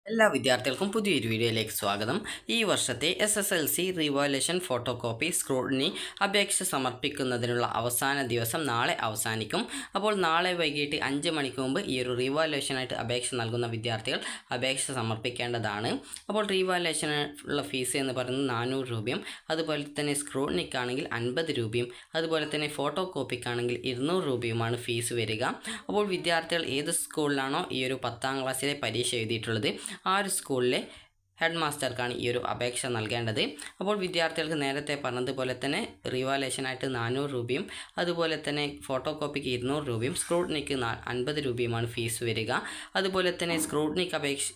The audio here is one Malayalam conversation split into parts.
എല്ലാ വിദ്യാർത്ഥികൾക്കും പുതിയൊരു വീഡിയോയിലേക്ക് സ്വാഗതം. ഈ വർഷത്തെ SSLC റിവാലുവേഷൻ ഫോട്ടോകോപ്പി സ്ക്രൂട്ടിനി അപേക്ഷ സമർപ്പിക്കുന്നതിനുള്ള അവസാന ദിവസം നാളെ അവസാനിക്കും. അപ്പോൾ നാളെ വൈകിട്ട് 5 മണിക്ക് മുമ്പ് ഈ ഒരു റിവാലുവേഷനായിട്ട് അപേക്ഷ നൽകുന്ന വിദ്യാർത്ഥികൾ അപേക്ഷ സമർപ്പിക്കേണ്ടതാണ്. അപ്പോൾ റിവാലുവേഷനുള്ള ഫീസ് എന്ന് പറയുന്നത് 400 രൂപയും അതുപോലെ തന്നെ സ്ക്രൂട്ടിനിക്കാണെങ്കിൽ 50 രൂപയും അതുപോലെ തന്നെ ഫോട്ടോ കോപ്പിക്കാണെങ്കിൽ 200 രൂപയുമാണ് ഫീസ് വരിക. അപ്പോൾ വിദ്യാർത്ഥികൾ ഏത് സ്കൂളിലാണോ ഈ ഒരു 10ാം ക്ലാസ്സിലെ പരീക്ഷ എഴുതിയിട്ടുള്ളത് ആ ഒരു സ്കൂളിലെ ഹെഡ് മാസ്റ്റർക്കാണ് ഈ ഒരു അപേക്ഷ നൽകേണ്ടത്. അപ്പോൾ വിദ്യാർത്ഥികൾക്ക് നേരത്തെ പറഞ്ഞതുപോലെ തന്നെ റിവാലുവേഷനായിട്ട് 400 രൂപയും അതുപോലെ തന്നെ ഫോട്ടോ കോപ്പിക്ക് 200 രൂപയും സ്ക്രൂട്ടിനിക്ക് 50 രൂപയുമാണ് ഫീസ് വരിക. അതുപോലെ തന്നെ സ്ക്രൂട്ടിനിക്ക്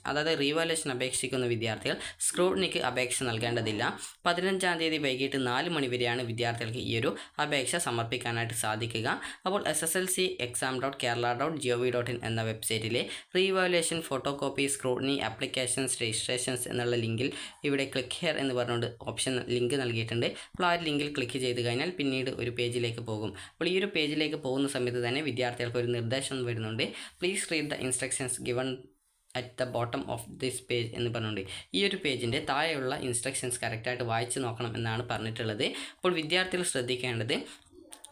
അതായത് റിവാലുവേഷൻ അപേക്ഷിക്കുന്ന വിദ്യാർത്ഥികൾ സ്ക്രൂട്ടിനിക്ക് അപേക്ഷ നൽകേണ്ടതില്ല. 15-ാം തീയതി വൈകിട്ട് 4 മണി വരെയാണ് വിദ്യാർത്ഥികൾക്ക് ഈ ഒരു അപേക്ഷ സമർപ്പിക്കാനായിട്ട് സാധിക്കുക. അപ്പോൾ sslcexam.kerala.gov.in എന്ന വെബ്സൈറ്റിലെ revaluation photo copy scrutiny applications registrations എന്നുള്ള ലിങ്കിൽ ഇവിടെ ക്ലിക്ക് ഹിയർ എന്ന് പറഞ്ഞുകൊണ്ട് ഓപ്ഷൻ ലിങ്ക് നൽകിയിട്ടുണ്ട്. അപ്പോൾ ആ ലിങ്കിൽ ക്ലിക്ക് ചെയ്ത് കഴിഞ്ഞാൽ പിന്നീട് ഒരു പേജിലേക്ക് പോകും. അപ്പോൾ ഈ ഒരു പേജിലേക്ക് പോകുന്ന സമയത്ത് തന്നെ വിദ്യാർത്ഥികൾക്ക് ഒരു നിർദ്ദേശം വരുന്നുണ്ട്. Please read the instructions given at the bottom of this page എന്ന് പറഞ്ഞുകൊണ്ട് ഈ ഒരു പേജിൻ്റെ താഴെയുള്ള ഇൻസ്ട്രക്ഷൻസ് കറക്റ്റായിട്ട് വായിച്ച് നോക്കണം എന്നാണ് പറഞ്ഞിട്ടുള്ളത്. അപ്പോൾ വിദ്യാർത്ഥികൾ ശ്രദ്ധിക്കേണ്ടത്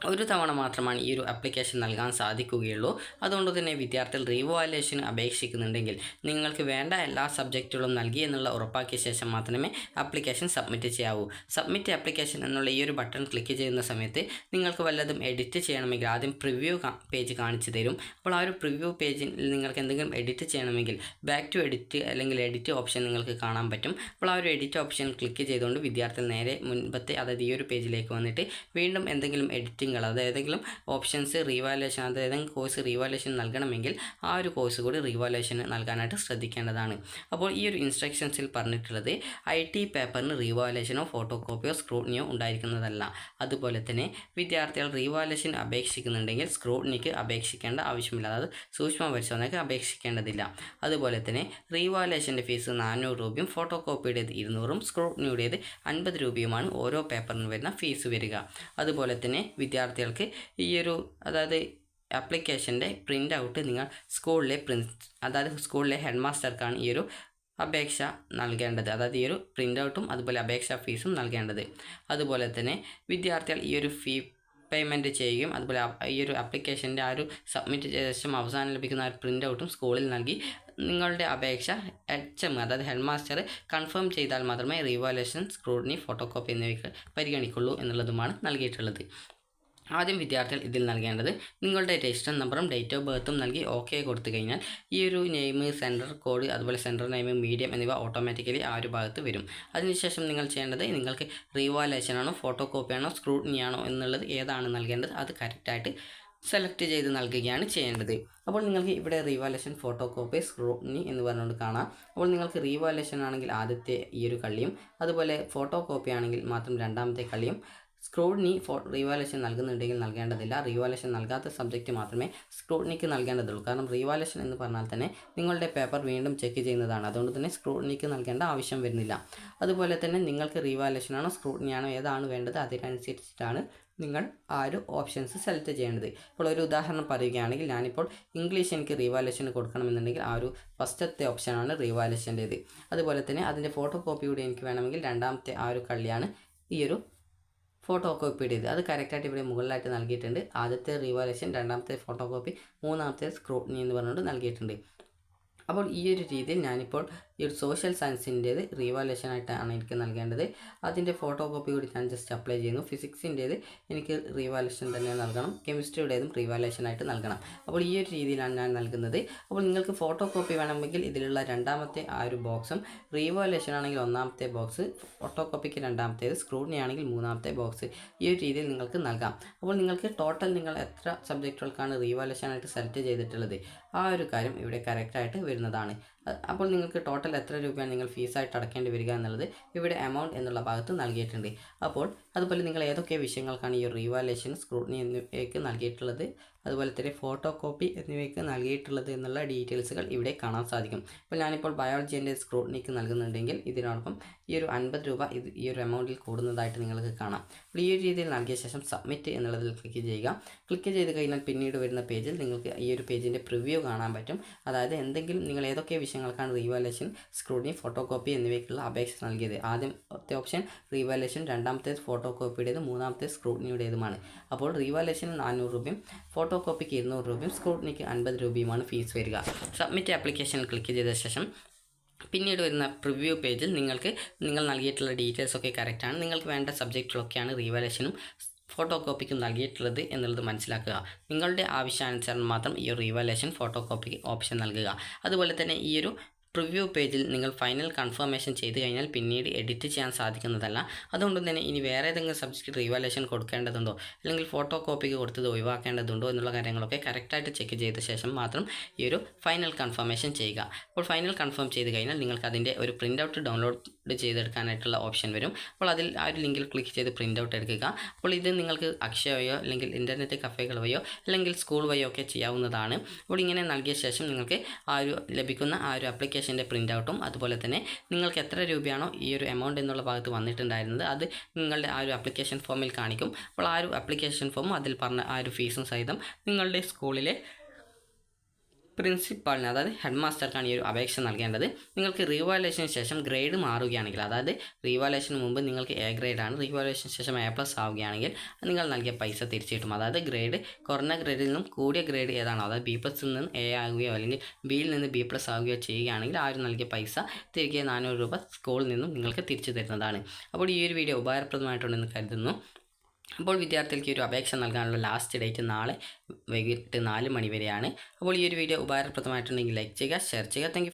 ഒരു തവണ മാത്രമാണ് ഈ ഒരു ആപ്ലിക്കേഷൻ നൽകാൻ സാധിക്കുകയുള്ളൂ. അതുകൊണ്ട് തന്നെ വിദ്യാർത്ഥികൾ റിവാലുവേഷന് അപേക്ഷിക്കുന്നുണ്ടെങ്കിൽ നിങ്ങൾക്ക് വേണ്ട എല്ലാ സബ്ജക്റ്റുകളും നൽകി എന്നുള്ള ഉറപ്പാക്കിയ ശേഷം മാത്രമേ ആപ്ലിക്കേഷൻ സബ്മിറ്റ് ചെയ്യാവൂ. സബ്മിറ്റ് ആപ്ലിക്കേഷൻ എന്നുള്ള ഈ ഒരു ബട്ടൺ ക്ലിക്ക് ചെയ്യുന്ന സമയത്ത് നിങ്ങൾക്ക് വല്ലതും എഡിറ്റ് ചെയ്യണമെങ്കിൽ ആദ്യം പ്രിവ്യൂ പേജ് കാണിച്ചു തരും. അപ്പോൾ ആ ഒരു പ്രിവ്യൂ പേജിൽ നിങ്ങൾക്ക് എന്തെങ്കിലും എഡിറ്റ് ചെയ്യണമെങ്കിൽ ബാക്ക് ടു എഡിറ്റ് അല്ലെങ്കിൽ എഡിറ്റ് ഓപ്ഷൻ നിങ്ങൾക്ക് കാണാൻ പറ്റും. അപ്പോൾ ആ ഒരു എഡിറ്റ് ഓപ്ഷൻ ക്ലിക്ക് ചെയ്തുകൊണ്ട് വിദ്യാർത്ഥികൾ നേരെ മുൻപത്തെ അതായത് ഈ ഒരു പേജിലേക്ക് വന്നിട്ട് വീണ്ടും എന്തെങ്കിലും എഡിറ്റിംഗ് അത് ഏതെങ്കിലും ഓപ്ഷൻസ് റിവാലുവേഷൻ അത് ഏതെങ്കിലും കോഴ്സ് റിവാലുവേഷൻ നൽകണമെങ്കിൽ ആ ഒരു കോഴ്സ് കൂടി റിവാലുവേഷന് നൽകാനായിട്ട് ശ്രദ്ധിക്കേണ്ടതാണ്. അപ്പോൾ ഈ ഒരു ഇൻസ്ട്രക്ഷൻസിൽ പറഞ്ഞിട്ടുള്ളത് IT പേപ്പറിന് റിവാലുവേഷനോ ഫോട്ടോ കോപ്പിയോ സ്ക്രൂട്ടിനിയോ ഉണ്ടായിരിക്കുന്നതല്ല. അതുപോലെ തന്നെ വിദ്യാർത്ഥികൾ റിവാലുവേഷൻ അപേക്ഷിക്കുന്നുണ്ടെങ്കിൽ സ്ക്രൂട്ടിനിക്ക് അപേക്ഷിക്കേണ്ട ആവശ്യമില്ല, അതായത് സൂക്ഷ്മ പരിശോധനയ്ക്ക് അപേക്ഷിക്കേണ്ടതില്ല. അതുപോലെ തന്നെ റിവാലുവേഷൻ്റെ ഫീസ് 400 രൂപയും ഫോട്ടോ കോപ്പിയുടേത് 200ഉം സ്ക്രൂട്ടിനിയുടേത് 50 രൂപയുമാണ് ഓരോ പേപ്പറിന് വരുന്ന ഫീസ് വരിക. അതുപോലെ തന്നെ വിദ്യാർത്ഥികൾക്ക് ഈ ഒരു അതായത് ആപ്ലിക്കേഷൻ്റെ പ്രിൻ്റ് ഔട്ട് നിങ്ങൾ സ്കൂളിലെ ഹെഡ് മാസ്റ്റർക്കാണ് ഈ ഒരു അപേക്ഷ നൽകേണ്ടത്, അതായത് ഈ ഒരു പ്രിൻ്റ് ഔട്ടും അതുപോലെ അപേക്ഷാ ഫീസും നൽകേണ്ടത്. അതുപോലെ തന്നെ വിദ്യാർത്ഥികൾ ഈ ഒരു ഫീ പേയ്മെൻറ്റ് ചെയ്യുകയും അതുപോലെ ഈ ഒരു ആപ്ലിക്കേഷൻ്റെ ആ ഒരു സബ്മിറ്റ് ചെയ്ത ശേഷം അവസാനം ലഭിക്കുന്ന ആ ഒരു പ്രിൻ്റ് ഔട്ടും സ്കൂളിൽ നൽകി നിങ്ങളുടെ അപേക്ഷ HM അതായത് ഹെഡ് മാസ്റ്റർ കൺഫേം ചെയ്താൽ മാത്രമേ റിവാലുവേഷൻ സ്ക്രൂട്ടിനി ഫോട്ടോ കോപ്പി എന്നിവയ്ക്ക് പരിഗണിക്കുള്ളൂ എന്നുള്ളതുമാണ് നൽകിയിട്ടുള്ളത്. ആദ്യം വിദ്യാർത്ഥികൾ ഇതിൽ നൽകേണ്ടത് നിങ്ങളുടെ രജിസ്റ്റർ നമ്പറും ഡേറ്റ് ഓഫ് ബർത്തും നൽകി ഓക്കെ കൊടുത്തു കഴിഞ്ഞാൽ ഈ ഒരു നെയിം, സെൻറ്റർ കോഡ് അതുപോലെ സെൻറ്റർ നെയിം, മീഡിയം എന്നിവ ഓട്ടോമാറ്റിക്കലി ആ ഒരു ഭാഗത്ത് വരും. അതിനുശേഷം നിങ്ങൾ ചെയ്യേണ്ടത് നിങ്ങൾക്ക് റിവാലുവേഷൻ ആണോ ഫോട്ടോ കോപ്പിയാണോ സ്ക്രൂട്ടിനിയാണോ എന്നുള്ളത് ഏതാണ് നൽകേണ്ടത് അത് കറക്റ്റായിട്ട് സെലക്ട് ചെയ്ത് നൽകുകയാണ് ചെയ്യേണ്ടത്. അപ്പോൾ നിങ്ങൾക്ക് ഇവിടെ റിവാലുവേഷൻ ഫോട്ടോ കോപ്പി സ്ക്രൂട്ടിനി എന്ന് പറഞ്ഞുകൊണ്ട് കാണാം. അപ്പോൾ നിങ്ങൾക്ക് റിവാലുവേഷൻ ആണെങ്കിൽ ആദ്യത്തെ ഈ ഒരു കള്ളിയും അതുപോലെ ഫോട്ടോ കോപ്പി ആണെങ്കിൽ മാത്രം രണ്ടാമത്തെ കള്ളിയും സ്ക്രൂട്ടിനി റിവാലുവേഷൻ നൽകുന്നുണ്ടെങ്കിൽ നൽകേണ്ടതില്ല. റിവാലുവേഷൻ നൽകാത്ത സബ്ജക്റ്റ് മാത്രമേ സ്ക്രൂട്ടിനിക്ക് നൽകേണ്ടതുള്ളൂ. കാരണം റിവാലുവേഷൻ എന്ന് പറഞ്ഞാൽ തന്നെ നിങ്ങളുടെ പേപ്പർ വീണ്ടും ചെക്ക് ചെയ്യുന്നതാണ്. അതുകൊണ്ട് തന്നെ സ്ക്രൂട്ടിനിക്ക് നൽകേണ്ട ആവശ്യം വരുന്നില്ല. അതുപോലെ തന്നെ നിങ്ങൾക്ക് റിവാലുവേഷൻ ആണോ സ്ക്രൂട്ടിനിയാണോ ഏതാണ് വേണ്ടത് അതിനനുസരിച്ചിട്ടാണ് നിങ്ങൾ ആ ഒരു ഓപ്ഷൻസ് സെലക്ട് ചെയ്യേണ്ടത്. ഇപ്പോൾ ഒരു ഉദാഹരണം പറയുകയാണെങ്കിൽ ഞാനിപ്പോൾ ഇംഗ്ലീഷ് എനിക്ക് റിവാലുവേഷന് കൊടുക്കണമെന്നുണ്ടെങ്കിൽ ആ ഒരു ഫസ്റ്റത്തെ ഓപ്ഷനാണ് റിവാലുവേഷൻ്റേത്. അതുപോലെ തന്നെ അതിൻ്റെ ഫോട്ടോ കോപ്പി കൂടി എനിക്ക് വേണമെങ്കിൽ രണ്ടാമത്തെ ആ ഒരു കള്ളിയാണ് ഈ ഒരു ഫോട്ടോ കോപ്പിയുടേത്. അത് കറക്റ്റായിട്ട് ഇവിടെ മുകളിലായിട്ട് നൽകിയിട്ടുണ്ട്. ആദ്യത്തെ റിവാലുവേഷൻ, രണ്ടാമത്തെ ഫോട്ടോ കോപ്പി, മൂന്നാമത്തെ സ്ക്രൂട്ടിനി എന്ന് പറഞ്ഞുകൊണ്ട് നൽകിയിട്ടുണ്ട്. അപ്പോൾ ഈ ഒരു രീതിയിൽ ഞാനിപ്പോൾ ഈ ഒരു സോഷ്യൽ സയൻസിൻ്റേത് റിവാലുവേഷനായിട്ടാണ് എനിക്ക് നൽകേണ്ടത്. അതിൻ്റെ ഫോട്ടോ കോപ്പി കൂടി ഞാൻ ജസ്റ്റ് അപ്ലൈ ചെയ്യുന്നു. ഫിസിക്സിൻ്റേത് എനിക്ക് റിവാലുവേഷൻ തന്നെ നൽകണം. കെമിസ്ട്രിയുടേതും റിവാലുവേഷനായിട്ട് നൽകണം. അപ്പോൾ ഈ ഒരു രീതിയിലാണ് ഞാൻ നൽകുന്നത്. അപ്പോൾ നിങ്ങൾക്ക് ഫോട്ടോ കോപ്പി വേണമെങ്കിൽ ഇതിലുള്ള രണ്ടാമത്തെ ആ ഒരു ബോക്സും, റിവാലുവേഷൻ ആണെങ്കിൽ ഒന്നാമത്തെ ബോക്സ്, ഫോട്ടോ കോപ്പിക്ക് രണ്ടാമത്തേത്, സ്ക്രൂട്ടിനി ആണെങ്കിൽ മൂന്നാമത്തെ ബോക്സ്, ഈ ഒരു രീതിയിൽ നിങ്ങൾക്ക് നൽകാം. അപ്പോൾ നിങ്ങൾക്ക് ടോട്ടൽ നിങ്ങൾ എത്ര സബ്ജക്റ്റുകൾക്കാണ് റിവാലുവേഷനായിട്ട് സെലക്ട് ചെയ്തിട്ടുള്ളത് ആ ഒരു കാര്യം ഇവിടെ കറക്റ്റായിട്ട് വരുന്നതാണ്. അപ്പോൾ നിങ്ങൾക്ക് ടോട്ടൽ എത്ര രൂപയാണ് നിങ്ങൾ ഫീസായിട്ട് അടക്കേണ്ടി വരിക എന്നുള്ളത് ഇവിടെ എമൗണ്ട് എന്നുള്ള ഭാഗത്ത് നൽകിയിട്ടുണ്ട്. അപ്പോൾ അതുപോലെ നിങ്ങൾ ഏതൊക്കെ വിഷയങ്ങൾക്കാണ് ഈ റിവാലുവേഷൻ സ്ക്രൂട്ടിനി എന്നിവയ്ക്ക് നൽകിയിട്ടുള്ളത് അതുപോലെ തന്നെ ഫോട്ടോ കോപ്പി എന്നിവയ്ക്ക് നൽകിയിട്ടുള്ളത് എന്നുള്ള ഡീറ്റെയിൽസുകൾ ഇവിടെ കാണാൻ സാധിക്കും. അപ്പോൾ ഞാനിപ്പോൾ ബയോളജി സ്ക്രൂട്ടിനിക്ക് നൽകുന്നുണ്ടെങ്കിൽ ഇതിനോടൊപ്പം ഈ ഒരു 50 രൂപ ഈ ഒരു എമൗണ്ടിൽ കൂടുന്നതായിട്ട് നിങ്ങൾക്ക് കാണാം. അപ്പോൾ ഈ ഒരു രീതിയിൽ നൽകിയ ശേഷം സബ്മിറ്റ് എന്നുള്ളതിൽ ക്ലിക്ക് ചെയ്യുക. ക്ലിക്ക് ചെയ്ത് കഴിഞ്ഞാൽ പിന്നീട് വരുന്ന പേജിൽ നിങ്ങൾക്ക് ഈ ഒരു പേജിൻ്റെ പ്രിവ്യൂ കാണാൻ പറ്റും. അതായത് എന്തെങ്കിലും നിങ്ങൾ ഏതൊക്കെ വിഷയങ്ങൾക്കാണ് റീവാലുവേഷൻ, സ്ക്രൂട്ടിനി, ഫോട്ടോ കോപ്പി എന്നിവയ്ക്കുള്ള അപേക്ഷ നൽകിയത്. ആദ്യത്തെ ഓപ്ഷൻ റീവാലുവേഷൻ, രണ്ടാമത്തേത് ഫോട്ടോ കോപ്പിയുടേത്, മൂന്നാമത്തേത് സ്ക്രൂട്ടിനിയുടേതുമാണ്. അപ്പോൾ റീവാലുവേഷന് 400 രൂപയും ഫോട്ടോ കോപ്പിക്ക് 200 രൂപയും സ്ക്രൂട്ടിനിക്ക് 50 രൂപയുമാണ് ഫീസ് വരിക. സബ്മിറ്റ് ആപ്ലിക്കേഷനിൽ ക്ലിക്ക് ചെയ്ത ശേഷം പിന്നീട് വരുന്ന പ്രിവ്യൂ പേജിൽ നിങ്ങൾ നൽകിയിട്ടുള്ള ഡീറ്റെയിൽസ് ഒക്കെ കറക്റ്റാണ്, നിങ്ങൾക്ക് വേണ്ട സബ്ജക്റ്റുകളൊക്കെയാണ് റീവാലുവേഷനും ഫോട്ടോ കോപ്പിക്കും നൽകിയിട്ടുള്ളത് എന്നുള്ളത് മനസ്സിലാക്കുക. നിങ്ങളുടെ ആവശ്യാനുസരണം മാത്രം ഈ ഒരു റീവാലുവേഷൻ, ഫോട്ടോ കോപ്പിക്ക് ഓപ്ഷൻ നൽകുക. അതുപോലെ തന്നെ ഈ ഒരു പ്രിവ്യൂ പേജിൽ നിങ്ങൾ ഫൈനൽ കൺഫർമേഷൻ ചെയ്ത് കഴിഞ്ഞാൽ പിന്നീട് എഡിറ്റ് ചെയ്യാൻ സാധിക്കുന്നതല്ല. അതുകൊണ്ട് തന്നെ ഇനി വേറെ ഏതെങ്കിലും സബ്ജക്റ്റ് റീവാലുവേഷൻ കൊടുക്കേണ്ടതുണ്ടോ അല്ലെങ്കിൽ ഫോട്ടോ കോപ്പിക്ക് കൊടുത്തത് ഒഴിവാക്കേണ്ടതുണ്ടോ എന്നുള്ള കാര്യങ്ങളൊക്കെ കറക്റ്റായിട്ട് ചെക്ക് ചെയ്ത ശേഷം മാത്രം ഈ ഒരു ഫൈനൽ കൺഫർമേഷൻ ചെയ്യുക. അപ്പോൾ ഫൈനൽ കൺഫേം ചെയ്ത് കഴിഞ്ഞാൽ നിങ്ങൾക്ക് അതിൻ്റെ ഒരു പ്രിൻ്റ് ഔട്ട് ഡൗൺലോഡ് ചെയ്തെടുക്കാനായിട്ടുള്ള ഓപ്ഷൻ വരും. അപ്പോൾ അതിൽ ആ ഒരു ലിങ്കിൽ ക്ലിക്ക് ചെയ്ത് പ്രിൻ്റ് ഔട്ട് എടുക്കുക. അപ്പോൾ ഇത് നിങ്ങൾക്ക് അക്ഷയ വഴിയോ അല്ലെങ്കിൽ ഇൻ്റർനെറ്റ് കഫേകൾ വഴിയോ അല്ലെങ്കിൽ സ്കൂൾ വഴിയോ ഒക്കെ ചെയ്യാവുന്നതാണ്. അപ്പോൾ ഇങ്ങനെ നൽകിയ ശേഷം നിങ്ങൾക്ക് ലഭിക്കുന്ന ആ ഒരു ആപ്ലിക്കേഷൻ്റെ പ്രിൻ്റ് ഔട്ടും അതുപോലെ തന്നെ നിങ്ങൾക്ക് എത്ര രൂപയാണോ ഈ ഒരു എമൗണ്ട് എന്നുള്ള ഭാഗത്ത് വന്നിട്ടുണ്ടായിരുന്നത് അത് നിങ്ങളുടെ ആ ഒരു ആപ്ലിക്കേഷൻ ഫോമിൽ കാണിക്കും. അപ്പോൾ ആ ഒരു ആപ്ലിക്കേഷൻ ഫോമും അതിൽ പറഞ്ഞ ആ ഒരു ഫീസും സഹിതം നിങ്ങളുടെ സ്കൂളിലെ പ്രിൻസിപ്പാളിന്, അതായത് ഹെഡ് മാസ്റ്റർക്കാണ് ഈ ഒരു അപേക്ഷ നൽകേണ്ടത്. നിങ്ങൾക്ക് റീവാലുവേഷന് ശേഷം ഗ്രേഡ് മാറുകയാണെങ്കിൽ, അതായത് റീവാലുവേഷന് മുമ്പ് നിങ്ങൾക്ക് എ ഗ്രേഡാണ്, റീവാലുവേഷന് ശേഷം A+ ആവുകയാണെങ്കിൽ നിങ്ങൾ നൽകിയ പൈസ തിരിച്ചു കിട്ടും. അതായത് ഗ്രേഡ് കുറഞ്ഞ ഗ്രേഡിൽ നിന്നും കൂടിയ ഗ്രേഡ് ഏതാണോ, അതായത് B+ നിന്ന് A ആകുകയോ അല്ലെങ്കിൽ Bയിൽ നിന്ന് B+ ആകുകയോ ചെയ്യുകയാണെങ്കിൽ ആ ഒരു നൽകിയ പൈസ തിരികെ 400 രൂപ സ്കൂളിൽ നിന്നും നിങ്ങൾക്ക് തിരിച്ചു തരുന്നതാണ്. അപ്പോൾ ഈ ഒരു വീഡിയോ ഉപകാരപ്രദമായിട്ടുണ്ടെന്ന് കരുതുന്നു. അപ്പോൾ വിദ്യാർത്ഥികൾക്ക് ഒരു അപേക്ഷ നൽകാനുള്ള ലാസ്റ്റ് ഡേറ്റ് നാളെ വൈകിട്ട് 4 മണി വരെയാണ്. അപ്പോൾ ഈ ഒരു വീഡിയോ ഉപകാരപ്രദമായിട്ടുണ്ടെങ്കിൽ ലൈക്ക് ചെയ്യുക, ഷെയർ ചെയ്യുക. Thank you.